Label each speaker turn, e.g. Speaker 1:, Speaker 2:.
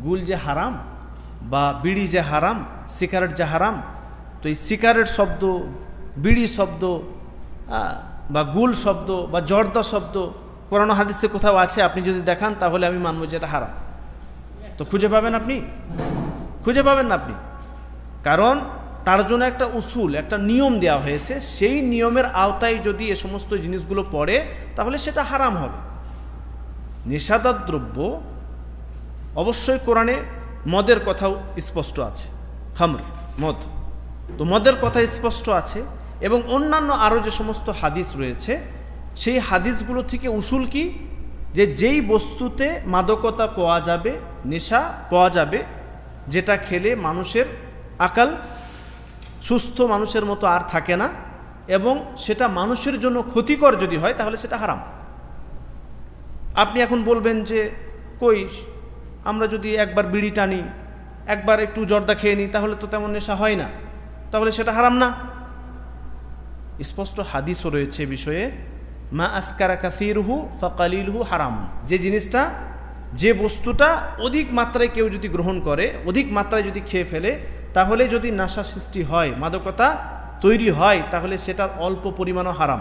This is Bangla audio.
Speaker 1: গুল যে হারাম বা বিড়ি যে হারাম, সিগারেট যে হারাম, তো এই সিগারেট শব্দ, বিড়ি শব্দ বা গুল শব্দ বা জর্দা শব্দ কোরআন হাদিসে কোথাও আছে আপনি যদি দেখান তাহলে আমি মানব যে এটা হারাম। তো খুঁজে পাবেন আপনি? খুঁজে পাবেন না আপনি। কারণ তার জন্য একটা উসুল, একটা নিয়ম দেওয়া হয়েছে, সেই নিয়মের আওতায় যদি এ সমস্ত জিনিসগুলো পড়ে তাহলে সেটা হারাম হবে। নেশাদার দ্রব্য অবশ্যই কোরআনে মদের কথাও স্পষ্ট আছে, খামর, মদ, তো মদের কথা স্পষ্ট আছে এবং অন্যান্য আরও যে সমস্ত হাদিস রয়েছে সেই হাদিসগুলো থেকে উসুল কি, যে যেই বস্তুতে মাদকতা পাওয়া যাবে, নেশা পাওয়া যাবে, যেটা খেলে মানুষের আকাল সুস্থ মানুষের মতো আর থাকে না এবং সেটা মানুষের জন্য ক্ষতিকর যদি হয় তাহলে সেটা হারাম। আপনি এখন বলবেন যে কই, আমরা যদি একবার বিড়ি টানি, একবার একটু জর্দা খেয়ে নিই তাহলে তো তেমন নেশা হয় না, তাহলে সেটা হারাম না? স্পষ্ট হাদিসও রয়েছে বিষয়ে, মা আসকারা কাসীরুহু ফাকালিলুহু হারাম। যে জিনিসটা, যে বস্তুটা অধিক মাত্রায় কেউ যদি গ্রহণ করে, অধিক মাত্রায় যদি খেয়ে ফেলে, তাহলে যদি নেশা সৃষ্টি হয়, মাদকতা তৈরি হয়, তাহলে সেটার অল্প পরিমাণও হারাম।